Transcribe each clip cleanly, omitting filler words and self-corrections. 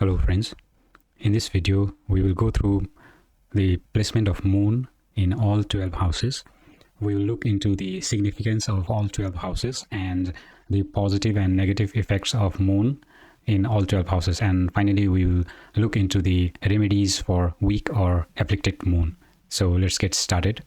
Hello friends, in this video we will go through the placement of moon in all 12 houses. We will look into the significance of all 12 houses and the positive and negative effects of moon in all 12 houses, and finally we will look into the remedies for weak or afflicted moon. So let's get started.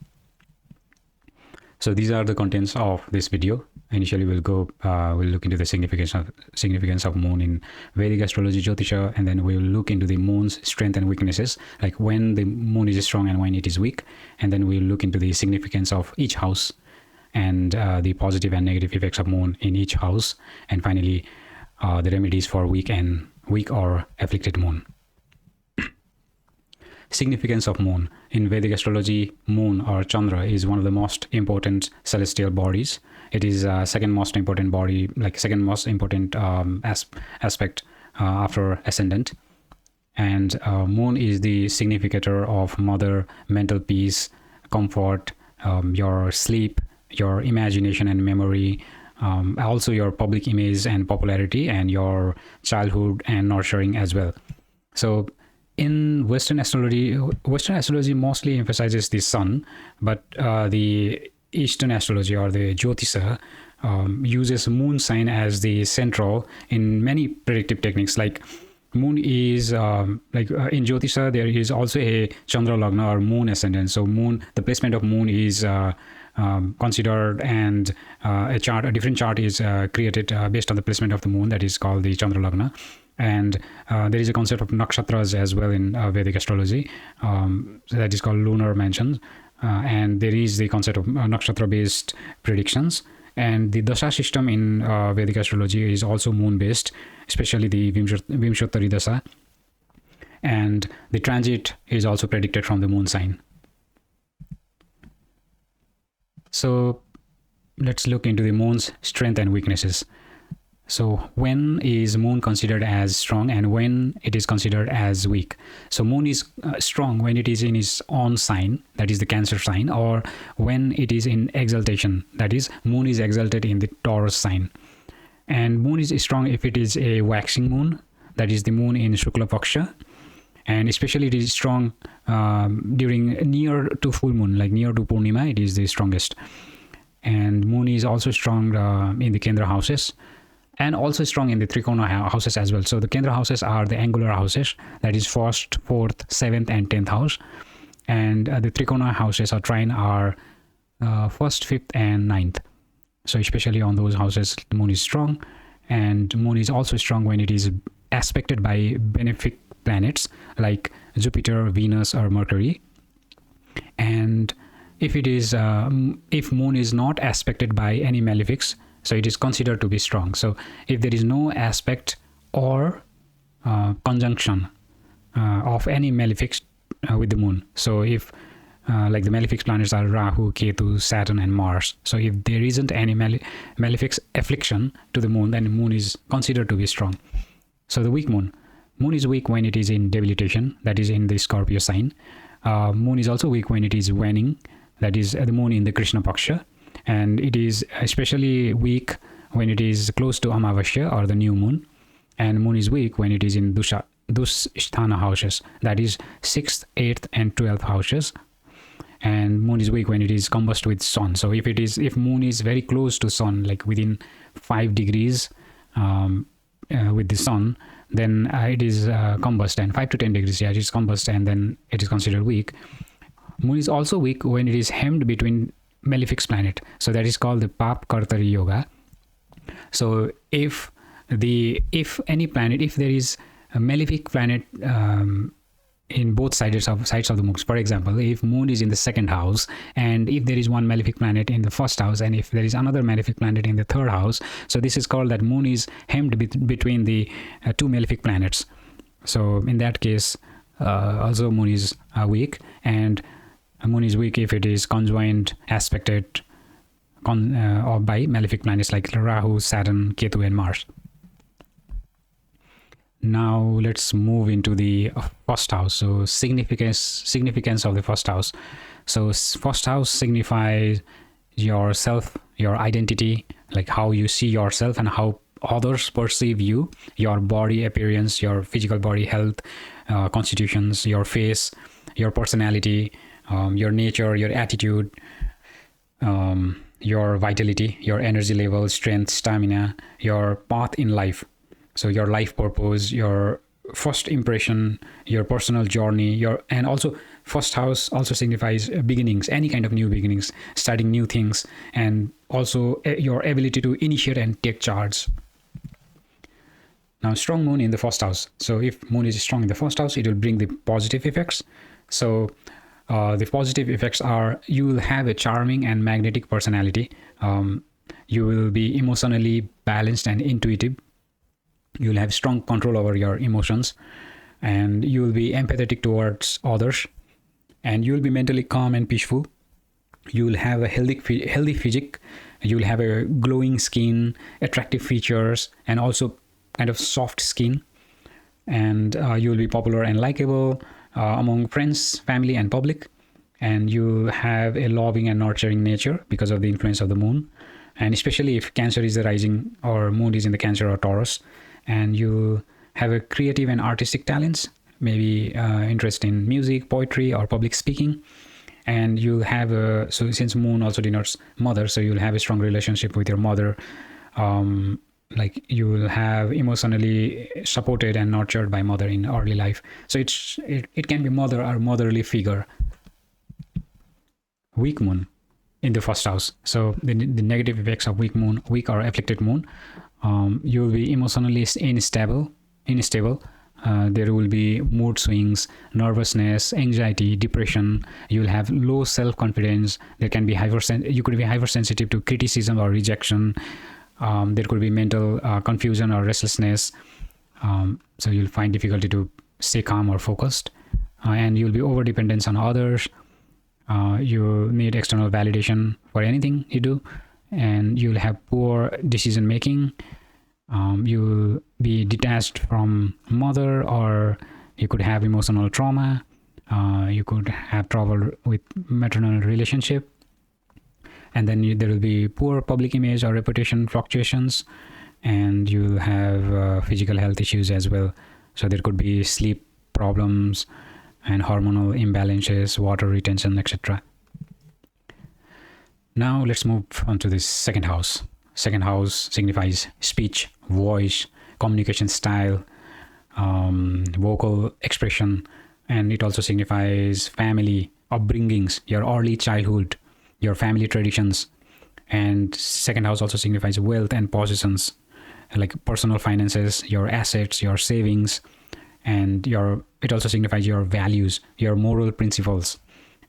So these are the contents of this video. Initially we'll look into the significance of moon in Vedic Astrology, Jyotisha, and then we'll look into the moon's strength and weaknesses, like when the moon is strong and when it is weak, and then we'll look into the significance of each house and the positive and negative effects of moon in each house, and finally the remedies for weak or afflicted moon. Significance of moon. In Vedic astrology, moon or Chandra is one of the most important celestial bodies. It is second most important body, second most important aspect after ascendant. And moon is the significator of mother, mental peace, comfort, your sleep, your imagination and memory, also your public image and popularity, and your childhood and nurturing as well. So in Western astrology mostly emphasizes the sun, but the Eastern astrology or the Jyotisha uses moon sign as the central in many predictive techniques. Like moon is in Jyotisha there is also a Chandra Lagna or moon ascendant. So the placement of moon is considered, and a different chart is created based on the placement of the moon, that is called the Chandra Lagna. And there is a concept of nakshatras as well in Vedic astrology, that is called lunar mansions, and there is the concept of nakshatra based predictions. And the dasha system in Vedic astrology is also moon based, especially the Vimshottari dasha, and the transit is also predicted from the moon sign. So let's look into the moon's strength and weaknesses. So when is moon considered as strong and when it is considered as weak? So moon is strong when it is in its own sign, that is the Cancer sign, or when it is in exaltation, that is moon is exalted in the Taurus sign. And moon is strong if it is a waxing moon, that is the moon in Shukla Paksha, and especially it is strong during near to full moon, like near to Purnima, it is the strongest. And moon is also strong in the Kendra houses, and also strong in the Trikona houses as well. So the Kendra houses are the angular houses, that is 1st, 4th, 7th and 10th house. And the Trikona houses or trine are 1st, 5th and 9th. So especially on those houses, the moon is strong. And moon is also strong when it is aspected by benefic planets like Jupiter, Venus or Mercury. And if it is if moon is not aspected by any malefics, so it is considered to be strong. So if there is no aspect or conjunction of any malefics with the moon, so if like the malefic planets are Rahu, Ketu, Saturn and Mars, so if there isn't any malefic affliction to the moon, then the moon is considered to be strong. So the weak moon is weak when it is in debilitation, that is in the Scorpio sign. Moon is also weak when it is waning, that is the moon in the Krishna Paksha. And it is especially weak when it is close to Amavasya or the new moon. And moon is weak when it is in Dusthana houses, that is 6th, 8th and 12th houses. And moon is weak when it is combust with sun. So if moon is very close to sun, like within 5 degrees with the sun, then it is combust, and 5 to 10 degrees, it is combust, and then it is considered weak. Moon is also weak when it is hemmed between malefic planet, so that is called the Pap Kartari Yoga. So if any planet, if there is a malefic planet in both sides of the moon, for example, if moon is in the 2nd house and if there is one malefic planet in the 1st house and if there is another malefic planet in the 3rd house, so this is called that moon is hemmed between the two malefic planets. So in that case also moon is weak. And moon is weak if it is conjoined, aspected or by malefic planets like Rahu, Saturn, Ketu and Mars. Now let's move into the 1st house. So significance of the 1st house. So 1st house signifies yourself, your identity, like how you see yourself and how others perceive you, your body appearance, your physical body health, constitutions, your face, your personality, your nature, your attitude, your vitality, your energy level, strength, stamina, your path in life. So your life purpose, your first impression, your personal journey, and also first house also signifies beginnings, any kind of new beginnings, starting new things, and also your ability to initiate and take charge. Now, strong moon in the first house. So if moon is strong in the first house, it will bring the positive effects. So the positive effects are, you will have a charming and magnetic personality. You will be emotionally balanced and intuitive. You will have strong control over your emotions, and you will be empathetic towards others, and you will be mentally calm and peaceful. You will have a healthy physique. You will have a glowing skin, attractive features, and also kind of soft skin. And you will be popular and likable among friends, family, and public. And you have a loving and nurturing nature because of the influence of the moon. And especially if Cancer is the rising, or moon is in the Cancer or Taurus, and you have a creative and artistic talents, maybe interest in music, poetry, or public speaking. And you'll have so since moon also denotes mother, so you'll have a strong relationship with your mother. Like you will have emotionally supported and nurtured by mother in early life. So it can be mother or motherly figure. Weak moon in the first house. So the negative effects of weak moon, weak or afflicted moon, you will be emotionally unstable. There will be mood swings, nervousness, anxiety, depression. You will have low self-confidence. There can be you could be hypersensitive to criticism or rejection. There could be mental confusion or restlessness. So you'll find difficulty to stay calm or focused, and you'll be over dependence on others. You need external validation for anything you do, and you'll have poor decision making. You'll be detached from mother, or you could have emotional trauma. You could have trouble with maternal relationship, and then there will be poor public image or reputation fluctuations, and you'll have physical health issues as well. So there could be sleep problems and hormonal imbalances, water retention, etc. Now let's move on to this second house. Second house signifies speech, voice, communication style, vocal expression, and it also signifies family, upbringings, your early childhood, your family traditions. And second house also signifies wealth and possessions, like personal finances, your assets, your savings, and it also signifies your values, your moral principles.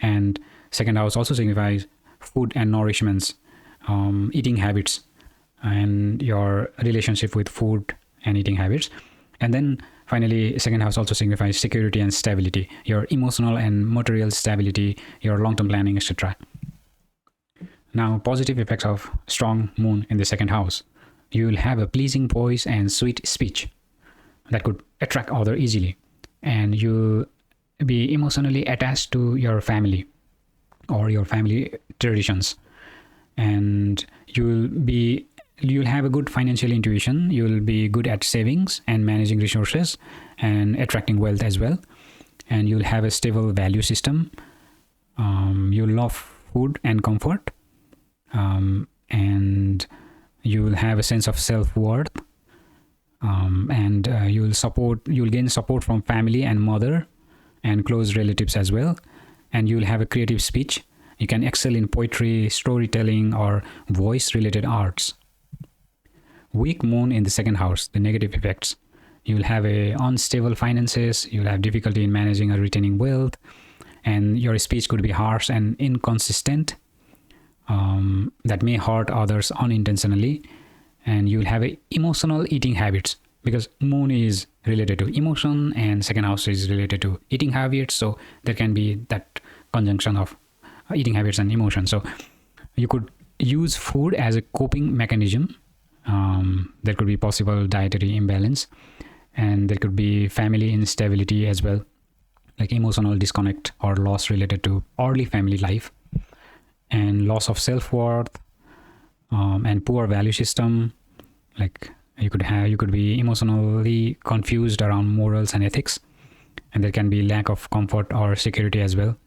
And second house also signifies food and nourishments, eating habits, and your relationship with food and eating habits. And then finally, second house also signifies security and stability, your emotional and material stability, your long-term planning, etc. Now, positive effects of strong moon in the second house. You will have a pleasing voice and sweet speech that could attract others easily, and you'll be emotionally attached to your family or your family traditions, and you'll have a good financial intuition. You'll be good at savings and managing resources and attracting wealth as well, and you'll have a stable value system. You'll love food and comfort, and you'll have a sense of self-worth, and you'll gain support from family and mother and close relatives as well, and you'll have a creative speech. You can excel in poetry, storytelling, or voice related arts. Weak moon in the second house, the negative effects. You'll have a unstable finances, you'll have difficulty in managing or retaining wealth, and your speech could be harsh and inconsistent, that may hurt others unintentionally. And you'll have emotional eating habits, because moon is related to emotion and second house is related to eating habits, so there can be that conjunction of eating habits and emotion. So you could use food as a coping mechanism. There could be possible dietary imbalance, and there could be family instability as well, like emotional disconnect or loss related to early family life, and loss of self-worth, and poor value system, like You could be emotionally confused around morals and ethics, and there can be lack of comfort or security as well,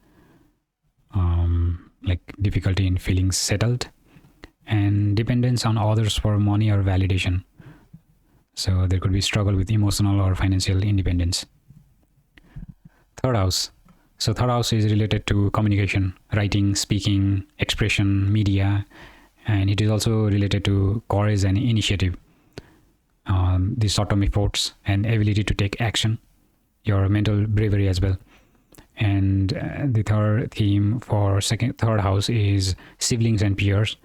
like difficulty in feeling settled, and dependence on others for money or validation. So there could be struggle with emotional or financial independence. Third house. So third house is related to communication, writing, speaking, expression, media, and it is also related to courage and initiative. The short-term efforts and ability to take action, your mental bravery as well. And the third theme for third house is siblings and peers.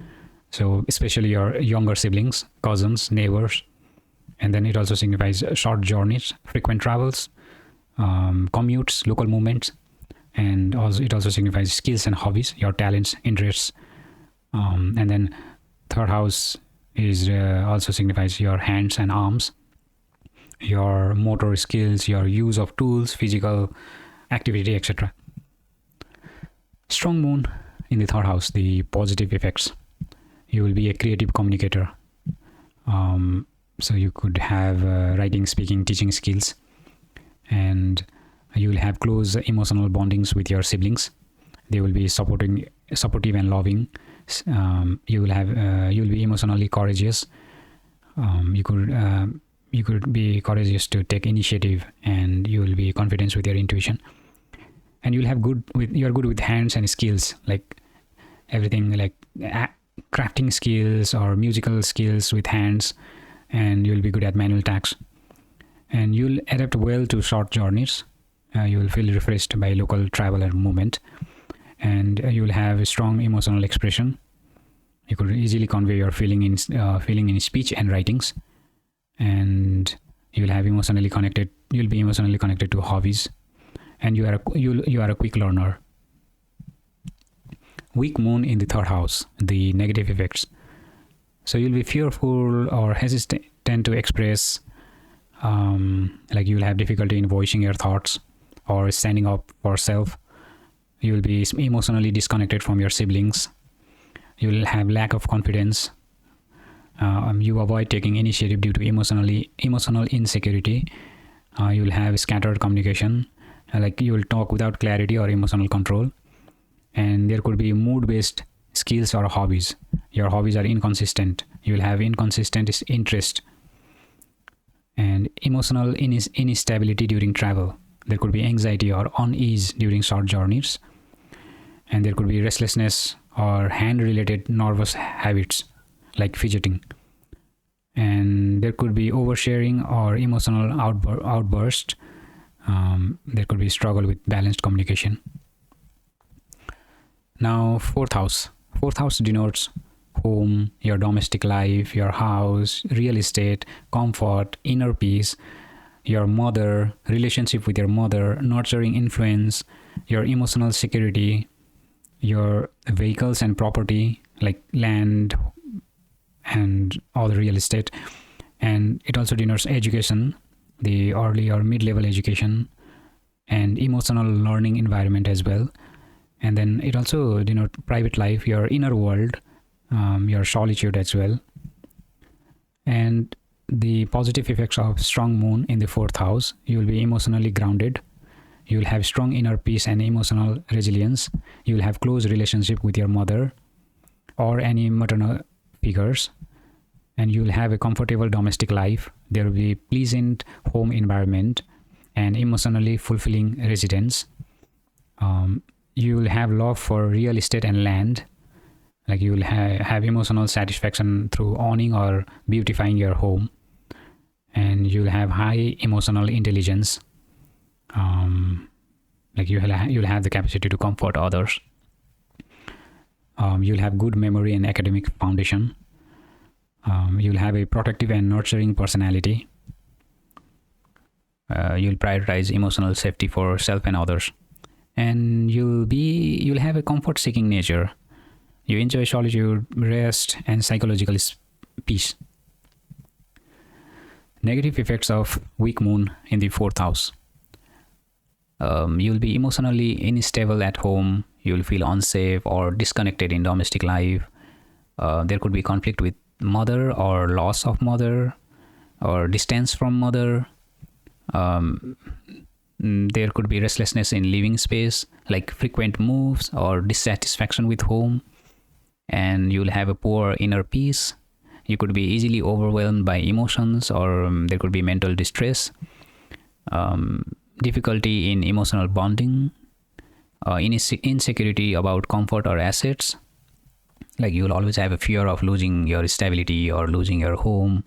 So especially your younger siblings, cousins, neighbors. And then it also signifies short journeys, frequent travels, commutes, local movements, and also it also signifies skills and hobbies, your talents, interests. And then third house is also signifies your hands and arms, your motor skills, your use of tools, physical activity, etc. Strong moon in the third house, the positive effects. You will be a creative communicator. So you could have writing, speaking, teaching skills, and you will have close emotional bondings with your siblings. They will be supportive and loving. You will be emotionally courageous. You could be courageous to take initiative, and you will be confident with your intuition. And you're good with hands and skills, like everything, like crafting skills or musical skills with hands, and you'll be good at manual tasks. And you'll adapt well to short journeys. You will feel refreshed by local travel and movement, and you will have a strong emotional expression. You could easily convey your feeling in speech and writings, and you'll be emotionally connected to hobbies, and you are a quick learner. Weak moon in the third house, the negative effects. So you'll be fearful or hesitant to express, like you'll have difficulty in voicing your thoughts or standing up for self. You'll be emotionally disconnected from your siblings. You'll have lack of confidence. You avoid taking initiative due to emotional insecurity. You'll have scattered communication, like you will talk without clarity or emotional control. And there could be mood-based skills or hobbies. Your hobbies are inconsistent. You'll have inconsistent interest and emotional instability during travel. There could be anxiety or unease during short journeys, and there could be restlessness or hand-related nervous habits like fidgeting. And there could be oversharing or emotional outburst. There could be struggle with balanced communication. Now, fourth house. Fourth house denotes home, your domestic life, your house, real estate, comfort, inner peace, your mother, relationship with your mother, nurturing influence, your emotional security, your vehicles and property like land and all the real estate. And it also denotes education, the early or mid-level education, and emotional learning environment as well. And then it also denotes private life, your inner world, your solitude as well. And the positive effects of strong moon in the fourth house: you will be emotionally grounded, you will have strong inner peace and emotional resilience, you will have close relationship with your mother or any maternal figures, and you will have a comfortable domestic life. There will be pleasant home environment and emotionally fulfilling residence. You will have love for real estate and land, like you will have emotional satisfaction through owning or beautifying your home. And you'll have high emotional intelligence, like you'll have the capacity to comfort others. You'll have good memory and academic foundation. You'll have a protective and nurturing personality. You'll prioritize emotional safety for self and others, and you'll have a comfort-seeking nature. You enjoy solitude, rest, and psychological peace. Negative effects of weak moon in the fourth house. You'll be emotionally unstable at home. You'll feel unsafe or disconnected in domestic life. There could be conflict with mother or loss of mother. or distance from mother. There could be restlessness in living space, like frequent moves or dissatisfaction with home, and you'll have a poor inner peace. You could be easily overwhelmed by emotions, or there could be mental distress, difficulty in emotional bonding, insecurity about comfort or assets. Like you'll always have a fear of losing your stability or losing your home,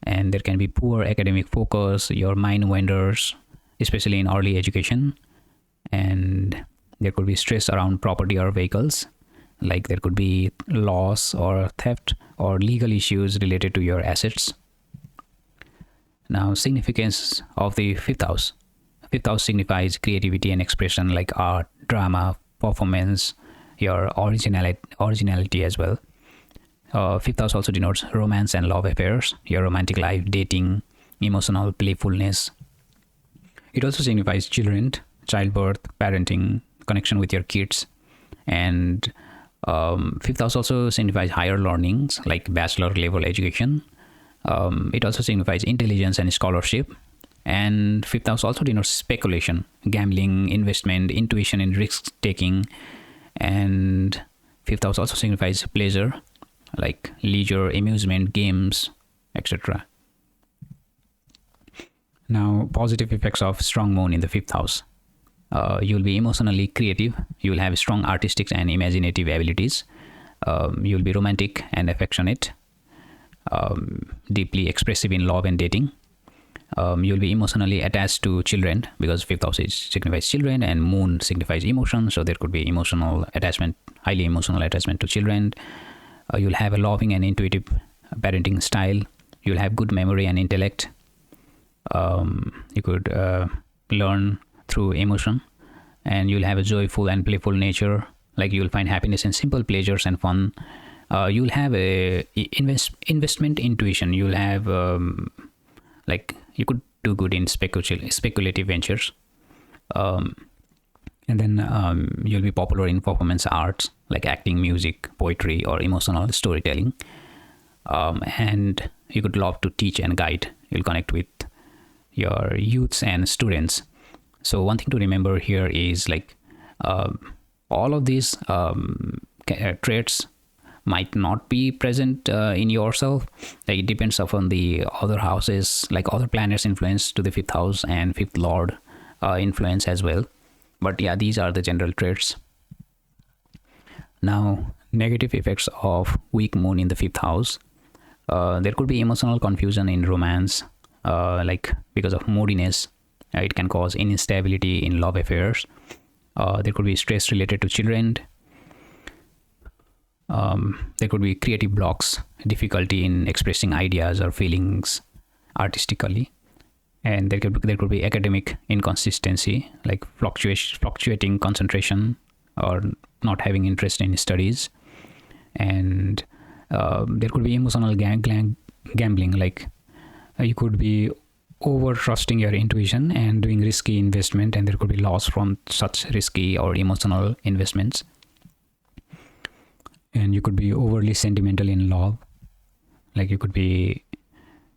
and there can be poor academic focus. Your mind wanders, especially in early education, and there could be stress around property or vehicles. Like there could be loss or theft or legal issues related to your assets. Now, significance of the fifth house. Fifth house signifies creativity and expression, like art, drama, performance, your originality as well. Fifth house also denotes romance and love affairs, your romantic life, dating, emotional playfulness. It also signifies children, childbirth, parenting, connection with your kids. And fifth house also signifies higher learnings, like bachelor level education. It also signifies intelligence and scholarship. And fifth house also denotes speculation, gambling, investment, intuition, and risk taking. And fifth house also signifies pleasure, like leisure, amusement, games, etc. Now, positive effects of strong moon in the fifth house. You'll be emotionally creative. You'll have strong artistic and imaginative abilities. You'll be romantic and affectionate, deeply expressive in love and dating. You'll be emotionally attached to children, because fifth house signifies children and moon signifies emotion. So there could be emotional attachment, highly emotional attachment to children. You'll have a loving and intuitive parenting style. You'll have good memory and intellect. You could learn through emotion, and you'll have a joyful and playful nature. Like you'll find happiness in simple pleasures and fun. You'll have a investment intuition. You'll have like you could do good in speculative ventures. And then you'll be popular in performance arts, like acting, music, poetry, or emotional storytelling. And you could love to teach and guide. You'll connect with your youths and students. So one thing to remember here is like all of these traits might not be present in yourself. Like it depends upon the other houses, like other planets influence to the fifth house and fifth lord influence as well. But yeah, these are the general traits. Now, negative effects of weak moon in the fifth house. There could be emotional confusion in romance, like because of moodiness. It can cause instability in love affairs. There could be stress related to children. There could be creative blocks, difficulty in expressing ideas or feelings artistically. And there could be academic inconsistency, like fluctuating concentration or not having interest in studies. And there could be emotional gambling, like you could be over trusting your intuition and doing risky investment, and there could be loss from such risky or emotional investments. And you could be overly sentimental in love, like you could be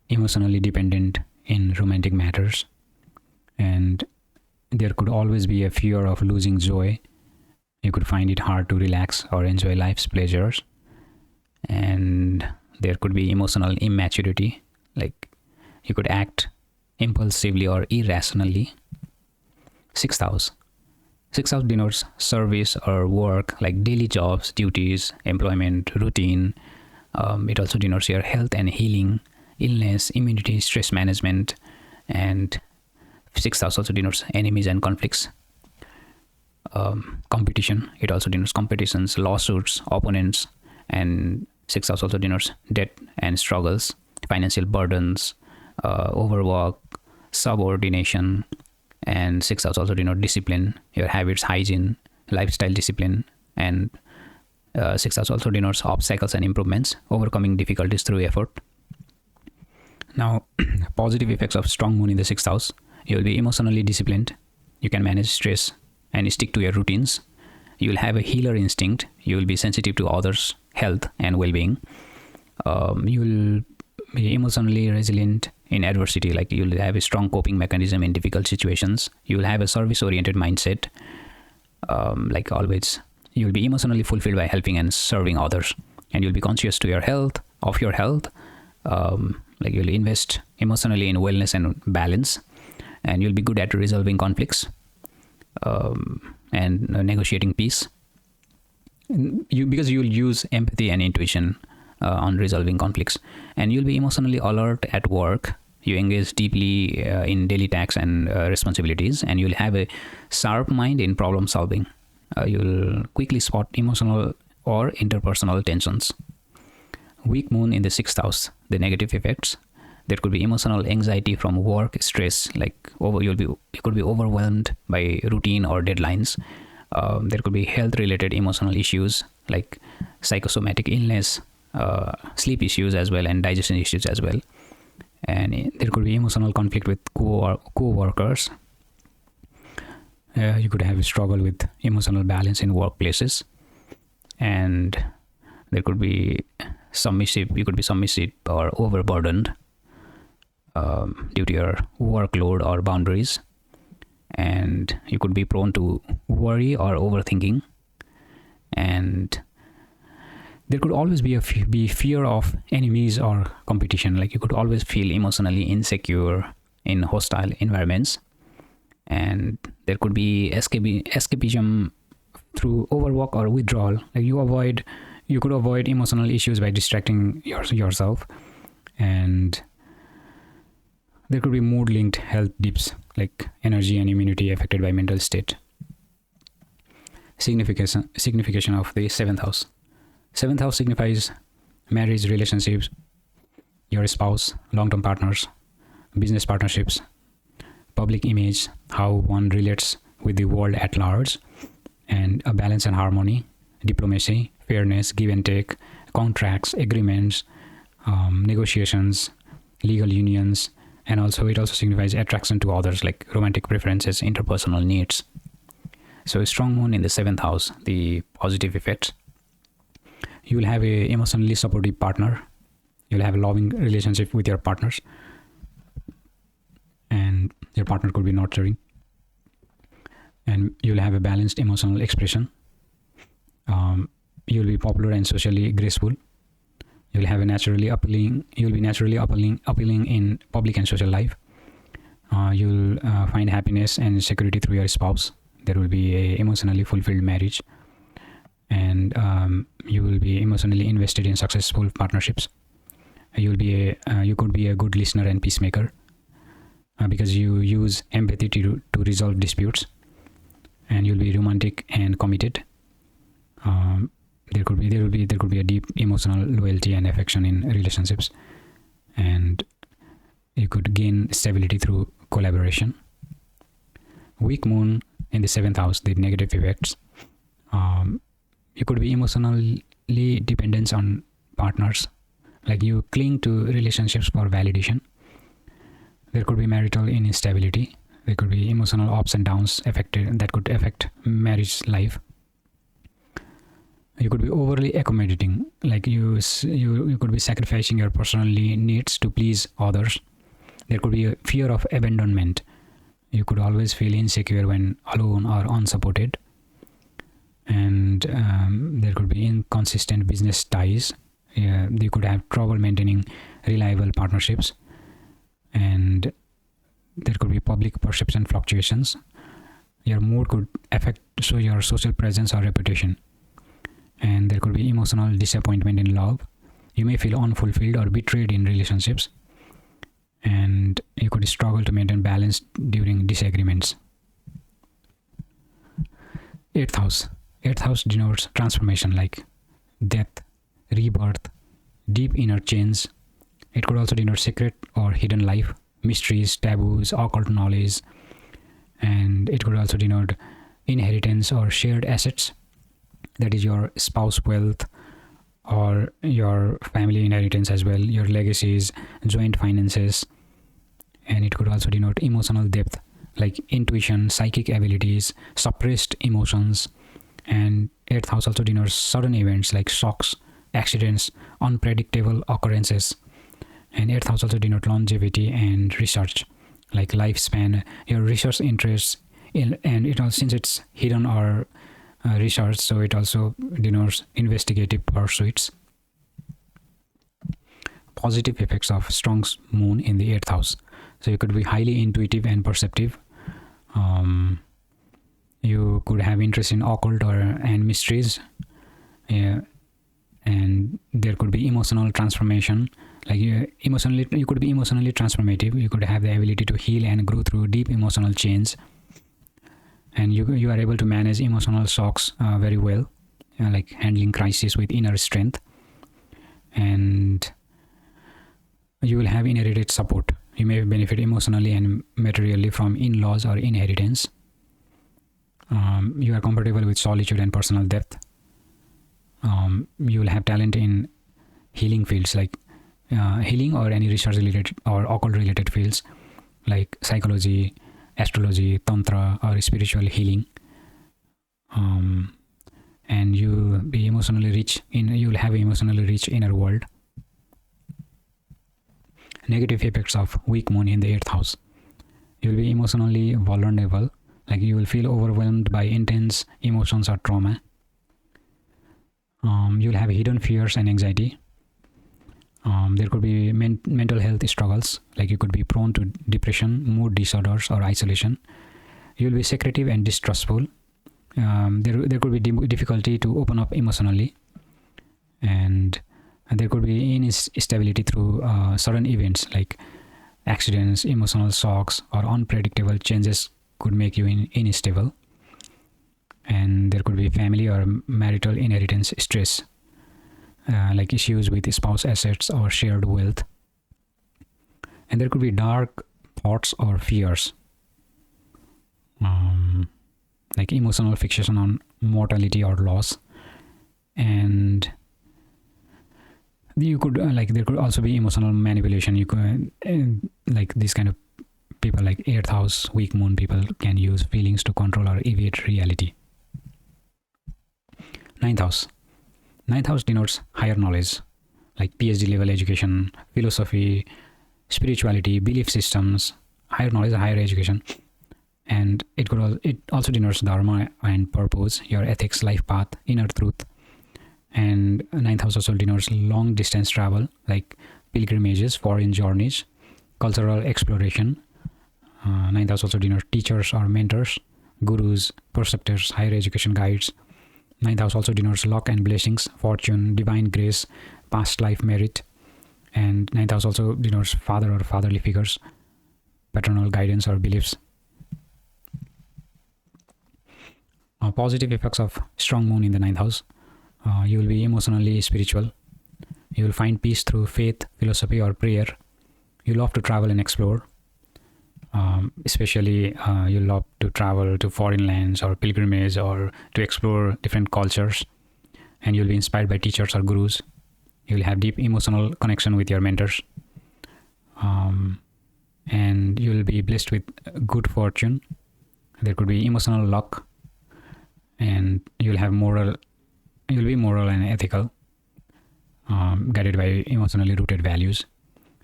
emotionally dependent in romantic matters, and there could always be a fear of losing joy. You could find it hard to relax or enjoy life's pleasures. And there could be emotional immaturity, like you could act impulsively or irrationally. Sixth house denotes service or work, like daily jobs, duties, employment, routine. It also denotes your health and healing, illness, immunity, stress management. And sixth house also denotes enemies and conflicts. Competition, it also denotes competitions, lawsuits, opponents. And sixth house also denotes debt and struggles, financial burdens, overwork, subordination. And sixth house also denote discipline, your habits, hygiene, lifestyle discipline. And sixth house also denotes obstacles and improvements, overcoming difficulties through effort. Now, positive effects of strong moon in the sixth house. You will be emotionally disciplined. You can manage stress and stick to your routines. You will have a healer instinct. You will be sensitive to others' health and well-being. You will be emotionally resilient in adversity. Like you'll have a strong coping mechanism in difficult situations. You'll have a service-oriented mindset. Like always, you'll be emotionally fulfilled by helping and serving others, and you'll be conscious to your health, of your health. Like you'll invest emotionally in wellness and balance, and you'll be good at resolving conflicts and negotiating peace. Because you'll use empathy and intuition on resolving conflicts, and you'll be emotionally alert at work. You engage deeply in daily tasks and responsibilities, and you'll have a sharp mind in problem solving. You'll quickly spot emotional or interpersonal tensions. Weak moon in the 6th house, the negative effects. There could be emotional anxiety from work stress, like you could be overwhelmed by routine or deadlines. There could be health-related emotional issues like psychosomatic illness, sleep issues as well, and digestion issues as well. And there could be emotional conflict with co-workers. You could have a struggle with emotional balance in workplaces, and there could be submissive. You could be submissive or overburdened due to your workload or boundaries, and you could be prone to worry or overthinking. And there could always be be fear of enemies or competition. Like you could always feel emotionally insecure in hostile environments, and there could be escapism through overwork or withdrawal. Like you could avoid emotional issues by distracting yourself, and there could be mood-linked health dips, like energy and immunity affected by mental state. Signification of the 7th house. 7th house signifies marriage, relationships, your spouse, long-term partners, business partnerships, public image, how one relates with the world at large, and a balance and harmony, diplomacy, fairness, give and take, contracts, agreements, negotiations, legal unions, and also it also signifies attraction to others, like romantic preferences, interpersonal needs. So a strong moon in the 7th house, the positive effects. You will have a emotionally supportive partner. You'll have a loving relationship with your partners, and your partner could be nurturing. And you'll have a balanced emotional expression. You'll be popular and socially graceful. You'll be naturally appealing in public and social life. You'll find happiness and security through your spouse. There will be a emotionally fulfilled marriage, and you will be emotionally invested in successful partnerships. You could be a good listener and peacemaker because you use empathy to resolve disputes, and you'll be romantic and committed. There could be a deep emotional loyalty and affection in relationships, and you could gain stability through collaboration. Weak moon in the 7th house, the negative effects. You could be emotionally dependent on partners, like you cling to relationships for validation. There could be marital instability. There could be emotional ups and downs that could affect marriage life. You could be overly accommodating, like you could be sacrificing your personal needs to please others. There could be a fear of abandonment. You could always feel insecure when alone or unsupported. And there could be inconsistent business ties. You could have trouble maintaining reliable partnerships, and there could be public perception fluctuations. Your mood could affect your social presence or reputation, and there could be emotional disappointment in love. You may feel unfulfilled or betrayed in relationships, and you could struggle to maintain balance during disagreements. 8th house. 8th house denotes transformation, like death, rebirth, deep inner change. It could also denote secret or hidden life, mysteries, taboos, occult knowledge, and it could also denote inheritance or shared assets, that is your spouse wealth or your family inheritance as well, your legacies, joint finances. And it could also denote emotional depth, like intuition, psychic abilities, suppressed emotions. And 8th house also denotes sudden events like shocks, accidents, unpredictable occurrences. And 8th house also denotes longevity and research, like lifespan, your research interests and it also, since it's hidden or research, so it also denotes investigative pursuits. Positive effects of strong moon in the 8th house. So you could be highly intuitive and perceptive. You could have interest in occult and mysteries. And there could be emotional transformation, like you could be emotionally transformative. You could have the ability to heal and grow through deep emotional change, and you are able to manage emotional shocks very well, like handling crisis with inner strength. And you will have inherited support. You may benefit emotionally and materially from in-laws or inheritance. You are compatible with solitude and personal depth. You will have talent in healing fields, like healing or any research related or occult related fields like psychology, astrology, tantra, or spiritual healing. And you'll be emotionally rich you'll have an emotionally rich inner world. Negative effects of weak moon in the 8th house. You'll be emotionally vulnerable, like you will feel overwhelmed by intense emotions or trauma. You'll have hidden fears and anxiety. There could be mental health struggles, like you could be prone to depression, mood disorders, or isolation. You'll be secretive and distrustful. There could be difficulty to open up emotionally, and there could be instability through sudden events like accidents, emotional shocks, or unpredictable changes could make you unstable. And there could be family or marital inheritance stress, like issues with spouse assets or shared wealth. And there could be dark thoughts or fears, like emotional fixation on mortality or loss. And you could there could also be emotional manipulation. You could like these kind of people, like 8th house weak moon people, can use feelings to control or evade reality. 9th house. 9th house denotes higher knowledge, like PhD level education, philosophy, spirituality, belief systems, higher knowledge, higher education. And it also denotes dharma and purpose, your ethics, life path, inner truth. And 9th house also denotes long distance travel, like pilgrimages, foreign journeys, cultural exploration. 9th house also denotes teachers or mentors, gurus, preceptors, higher education guides. 9th house also denotes luck and blessings, fortune, divine grace, past life merit. And 9th house also denotes father or fatherly figures, paternal guidance or beliefs. Positive effects of strong moon in the 9th house. You will be emotionally spiritual. You will find peace through faith, philosophy, or prayer. You love to travel and explore. Especially you love to travel to foreign lands or pilgrimage or to explore different cultures. And you'll be inspired by teachers or gurus. You'll have deep emotional connection with your mentors. And you'll be blessed with good fortune. There could be emotional luck. And you'll be moral and ethical, guided by emotionally rooted values.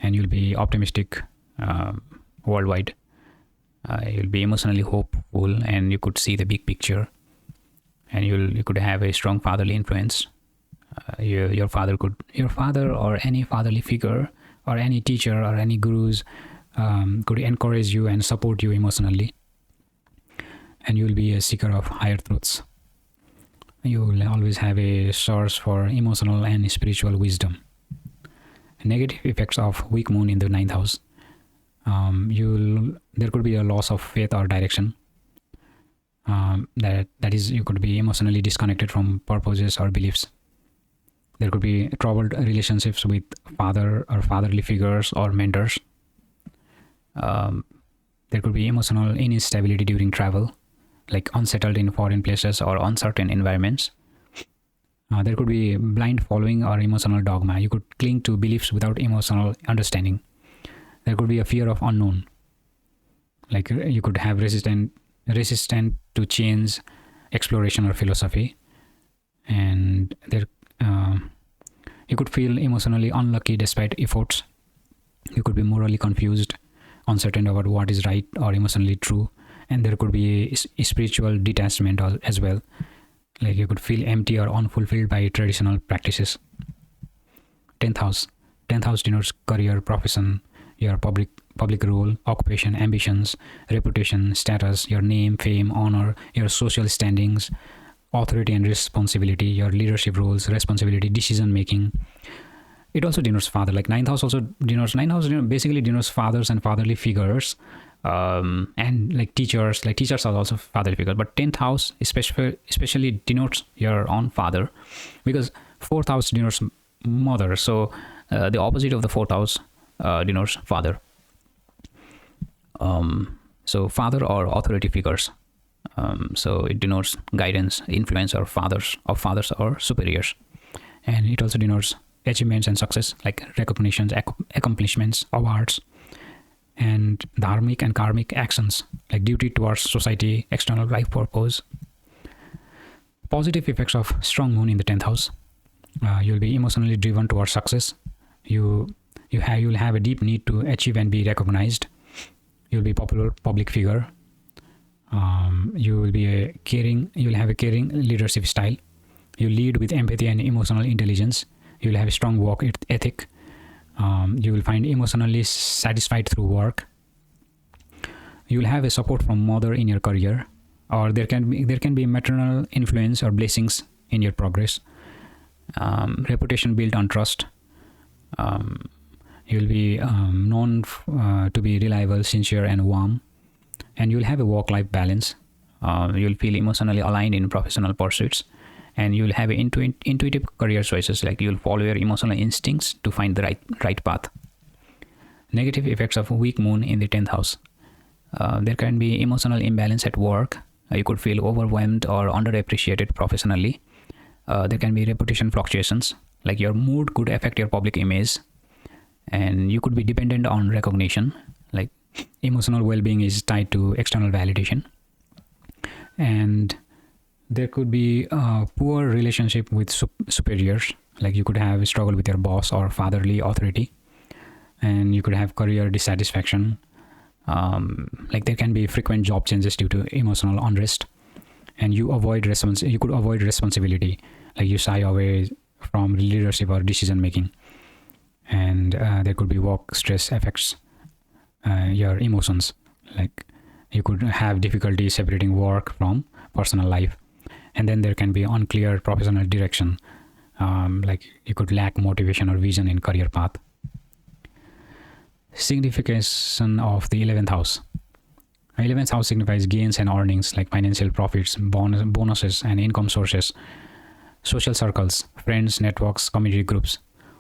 And you'll be optimistic worldwide. You'll be emotionally hopeful, and you could see the big picture. And you could have a strong fatherly influence. Your father or any fatherly figure or any teacher or any gurus could encourage you and support you emotionally. And you will be a seeker of higher truths. You will always have a source for emotional and spiritual wisdom. Negative effects of weak moon in the 9th house. There could be a loss of faith or direction. That is, you could be emotionally disconnected from purposes or beliefs. There could be troubled relationships with father or fatherly figures or mentors. There could be emotional instability during travel, like unsettled in foreign places or uncertain environments. There could be blind following or emotional dogma. You could cling to beliefs without emotional understanding. There could be a fear of unknown. Like you could have resistant to change, exploration, or philosophy. And you could feel emotionally unlucky despite efforts. You could be morally confused, uncertain about what is right or emotionally true, and there could be a spiritual detachment as well. Like you could feel empty or unfulfilled by traditional practices. 10th house. 10th house denotes career, profession, your public role, occupation, ambitions, reputation, status, your name, fame, honor, your social standings, authority and responsibility, your leadership roles, responsibility, decision making. It also denotes father. Like ninth house also denotes, basically denotes fathers and fatherly figures, and like teachers. Like teachers are also fatherly figures, but 10th house especially denotes your own father, because 4th house denotes mother. So the opposite of the 4th house denotes father. So father or authority figures. So it denotes guidance, influence, or fathers or superiors, and it also denotes achievements and success, like recognitions, accomplishments, awards, and dharmic and karmic actions, like duty towards society, external life purpose. Positive effects of strong moon in the 10th house. You'll be emotionally driven towards success. You'll have a deep need to achieve and be recognized. You'll be popular public figure. You'll have a caring leadership style. You lead with empathy and emotional intelligence. You'll have a strong work ethic. You will find emotionally satisfied through work. You'll have a support from mother in your career, or there can be maternal influence or blessings in your progress. Reputation built on trust. You'll be known to be reliable, sincere, and warm. And you'll have a work-life balance. You'll feel emotionally aligned in professional pursuits, and you'll have intuitive career choices. Like you'll follow your emotional instincts to find the right path. Negative effects of weak moon in the 10th house. There can be emotional imbalance at work. You could feel overwhelmed or underappreciated professionally. There can be reputation fluctuations, like your mood could affect your public image, and you could be dependent on recognition. Like emotional well-being is tied to external validation, and there could be a poor relationship with superiors. Like you could have a struggle with your boss or fatherly authority, and you could have career dissatisfaction. Like there can be frequent job changes due to emotional unrest, and you could avoid responsibility. Like you shy away from leadership or decision making, and there could be work stress affects your emotions. Like you could have difficulty separating work from personal life, and then there can be unclear professional direction. Like you could lack motivation or vision in career path. Signification of the 11th house. 11th house signifies gains and earnings, like financial profits, bonuses, and income sources, social circles, friends, networks, community groups,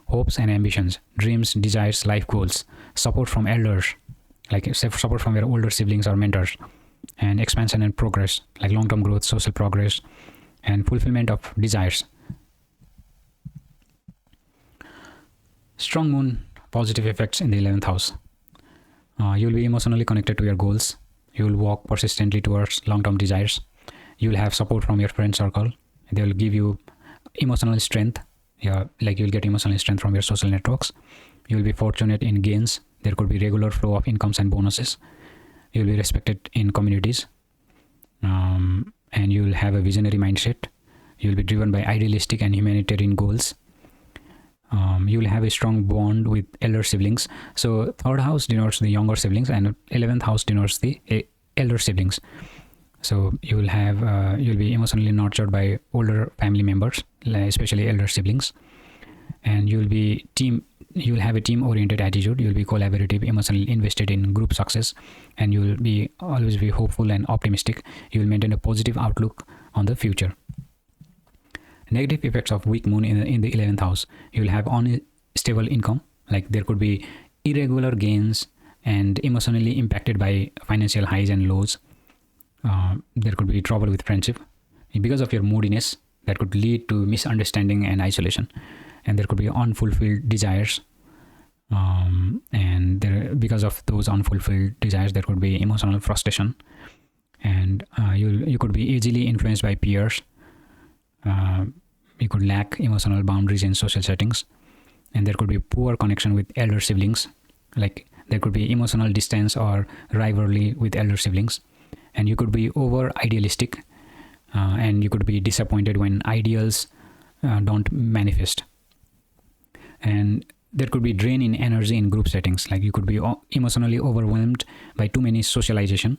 hopes and ambitions, dreams, desires, life goals, support from elders, like support from your older siblings or mentors, and expansion and progress, like long-term growth, social progress, and fulfillment of desires. Strong moon positive effects in the 11th house. You will be emotionally connected to your goals. You will walk persistently towards long-term desires. You will have support from your friend circle. They will give you emotional strength. Like you will get emotional strength from your social networks. You will be fortunate in gains. There could be regular flow of incomes and bonuses. You will be respected in communities. And you will have a visionary mindset. You will be driven by idealistic and humanitarian goals. You will have a strong bond with elder siblings. So 3rd house denotes the younger siblings, and 11th house denotes the elder siblings. So you will have you'll be emotionally nurtured by older family members, especially elder siblings, and you'll have a team oriented attitude. You'll be collaborative, emotionally invested in group success, and you will be always be hopeful and optimistic. You will maintain a positive outlook on the future. Negative effects of weak moon in the 11th house. You will have unstable income, like there could be irregular gains, and emotionally impacted by financial highs and lows. There could be trouble with friendship because of your moodiness. That could lead to misunderstanding and isolation, and there could be unfulfilled desires. And because of those unfulfilled desires, there could be emotional frustration, and you could be easily influenced by peers. You could lack emotional boundaries in social settings, and there could be poor connection with elder siblings. like there could be emotional distance or rivalry with elder siblings, and you could be over idealistic, and you could be disappointed when ideals don't manifest. And there could be drain in energy in group settings, like you could be emotionally overwhelmed by too many socialization,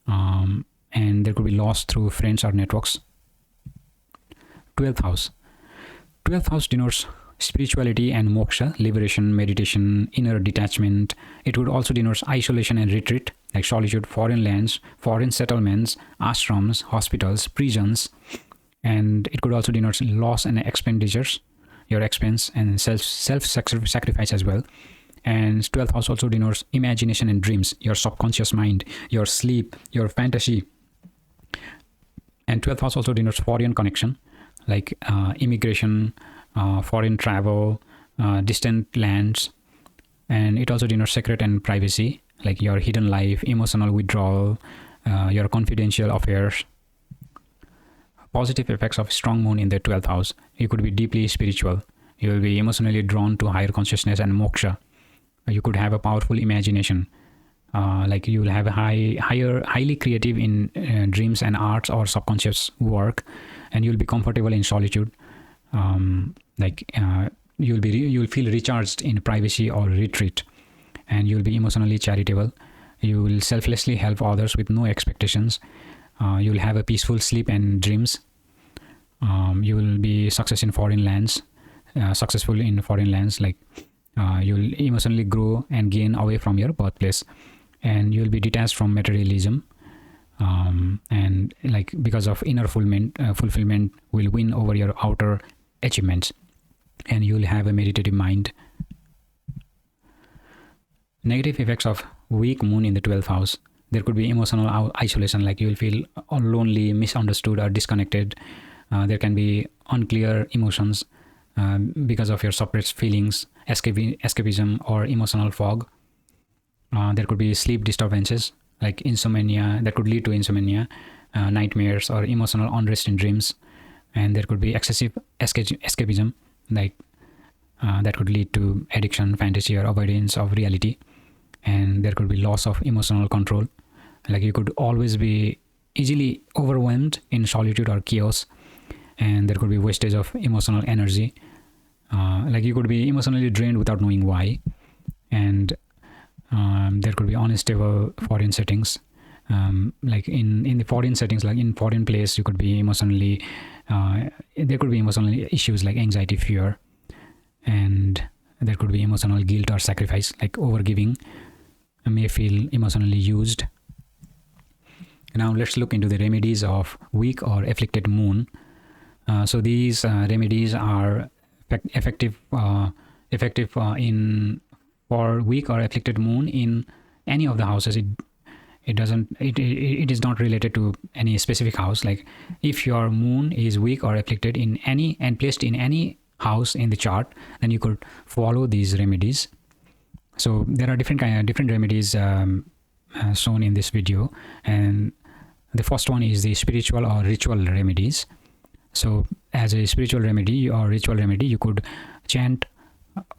and there could be loss through friends or networks. 12th house. 12th house denotes spirituality and moksha, liberation, meditation, inner detachment. It would also denote isolation and retreat, like solitude, foreign lands, foreign settlements, ashrams, hospitals, prisons. And it could also denote loss and expenditures, your expense, and self-sacrifice as well. And 12th house also denotes imagination and dreams, your subconscious mind, your sleep, your fantasy. And 12th house also denotes foreign connection, like immigration, foreign travel, distant lands. And it also denotes secret and privacy, like your hidden life, emotional withdrawal, your confidential affairs. Positive effects of strong moon in the 12th house. You could be deeply spiritual. You will be emotionally drawn to higher consciousness and moksha. You could have a powerful imagination. Like you will have a highly creative in dreams and arts or subconscious work, and you'll be comfortable in solitude. You'll feel recharged in privacy or retreat, and you'll be emotionally charitable. You will selflessly help others with no expectations. You'll have a peaceful sleep and dreams. You will be successful in foreign lands, like you'll emotionally grow and gain away from your birthplace, and you'll be detached from materialism, and like because of inner fulfillment will win over your outer achievements, and you'll have a meditative mind. Negative effects of weak moon in the 12th house. There could be emotional isolation, like you will feel lonely, misunderstood, or disconnected. There can be unclear emotions because of your suppressed feelings, escapism, or emotional fog. There could be sleep disturbances, like insomnia, that could lead to insomnia, nightmares, or emotional unrest in dreams. And there could be excessive escapism, like that could lead to addiction, fantasy, or avoidance of reality. And there could be loss of emotional control, like you could always be easily overwhelmed in solitude or chaos. And there could be wastage of emotional energy, like you could be emotionally drained without knowing why. And there could be unstable foreign settings, like in the foreign settings, like in foreign place, you could be emotionally there could be emotional issues like anxiety, fear, and there could be emotional guilt or sacrifice, like overgiving may feel emotionally used. Now let's look into the remedies of weak or afflicted moon. So these remedies are effective in for weak or afflicted moon in any of the houses. It is not related to any specific house. Like if your moon is weak or afflicted in any and placed in any house in the chart, then you could follow these remedies. So there are different remedies shown in this video, and the first one is the spiritual or ritual remedies. So as a spiritual remedy or ritual remedy, you could chant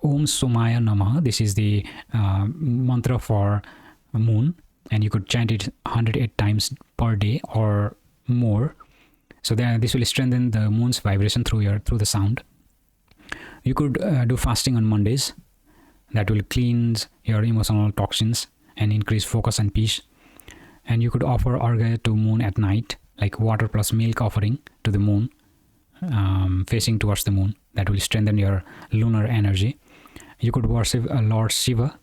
Om Somaya Namaha. This is the mantra for moon, and you could chant it 108 times per day or more. So this will strengthen the moon's vibration through the sound. You could do fasting on Mondays. That will cleanse your emotional toxins and increase focus and peace. And you could offer arghya to moon at night, like water plus milk offering to the moon, facing towards the moon. That will strengthen your lunar energy. You could worship Lord Shiva.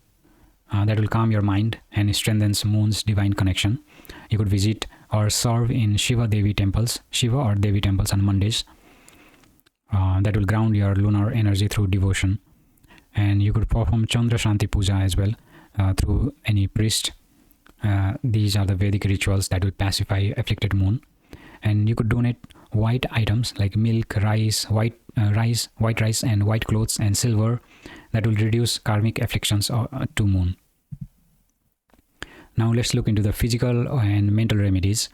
That will calm your mind and strengthens moon's divine connection. You could visit or serve in Shiva or Devi temples on Mondays. That will ground your lunar energy through devotion. And you could perform Chandra Shanti Puja as well through any priest. These are the Vedic rituals that will pacify afflicted moon. And you could donate white items like milk, white rice, and white clothes and silver. That will reduce karmic afflictions to moon. Now let's look into the physical and mental remedies.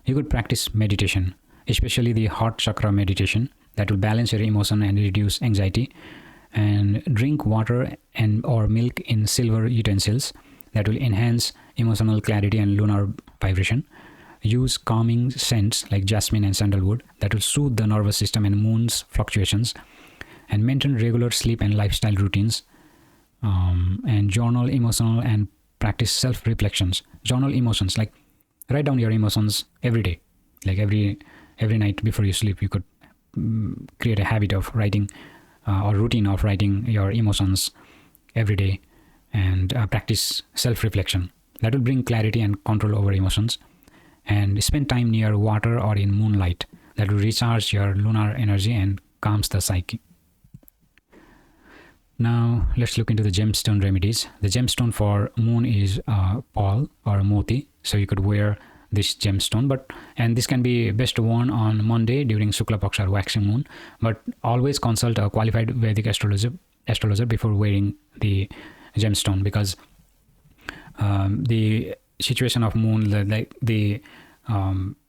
You could practice meditation, especially the heart chakra meditation. That will balance your emotion and reduce anxiety. And drink water and or milk in silver utensils. That will enhance emotional clarity and lunar vibration. Use calming scents like jasmine and sandalwood. That will soothe the nervous system and moon's fluctuations. And maintain regular sleep and lifestyle routines. And journal emotional and practice self-reflections. Journal emotions, like write down your emotions every day. Like every night before you sleep, you could create a habit of writing or routine of writing your emotions every day, and practice self-reflection. That will bring clarity and control over emotions. And spend time near water or in moonlight. That will recharge your lunar energy and calms the psyche. Now let's look into the gemstone remedies. The gemstone for moon is pearl or moti. So you could wear this gemstone, and this can be best worn on Monday during Shukla Paksha or waxing moon. But always consult a qualified Vedic astrologer before wearing the gemstone, because the situation of moon, the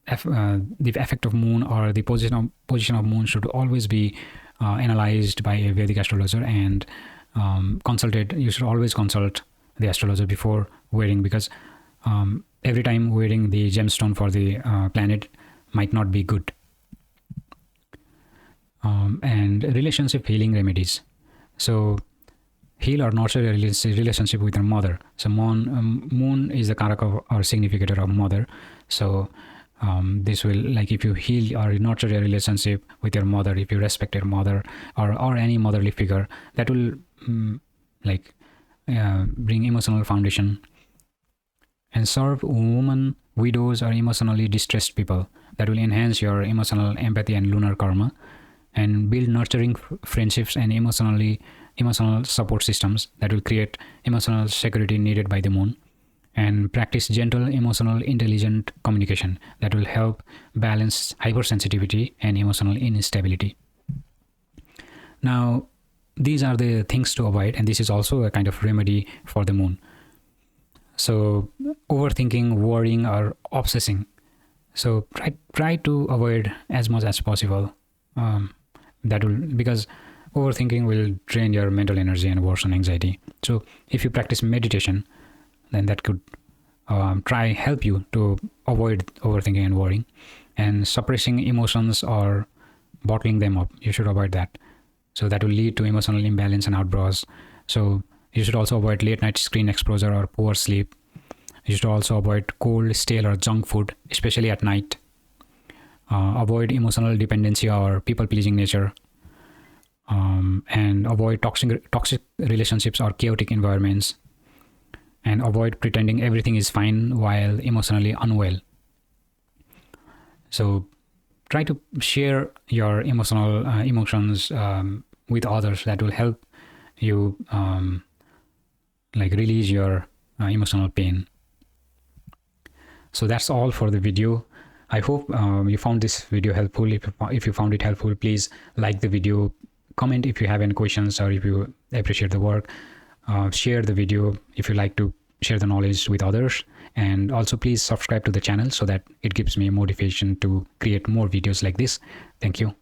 effect of moon or the position of moon should always be analyzed by a Vedic astrologer and consulted. You should always consult the astrologer before wearing, because every time wearing the gemstone for the planet might not be good. And relationship healing remedies. So heal or nurture a relationship with your mother. So moon is the karaka or significator of mother. So this will, like, if you heal or nurture a relationship with your mother, if you respect your mother or any motherly figure, that will bring emotional foundation. And serve women, widows, or emotionally distressed people. That will enhance your emotional empathy and lunar karma. And build nurturing friendships and emotional support systems. That will create emotional security needed by the moon. And practice gentle, emotional, intelligent communication. That will help balance hypersensitivity and emotional instability. Now, these are the things to avoid, and this is also a kind of remedy for the moon. So overthinking, worrying, or obsessing. So try to avoid as much as possible. Because overthinking will drain your mental energy and worsen anxiety. So if you practice meditation, then that could help you to avoid overthinking and worrying. And suppressing emotions or bottling them up, you should avoid that. So that will lead to emotional imbalance and outbursts. So you should also avoid late night screen exposure or poor sleep. You should also avoid cold, stale, or junk food, especially at night. Avoid emotional dependency or people-pleasing nature. And avoid toxic relationships or chaotic environments. And avoid pretending everything is fine while emotionally unwell. So try to share your emotions with others. That will help you release your emotional pain. So that's all for the video. I hope you found this video helpful. If you found it helpful, please like the video, comment if you have any questions, or if you appreciate the work. Share the video if you like to share the knowledge with others, and also please subscribe to the channel so that it gives me motivation to create more videos like this. Thank you.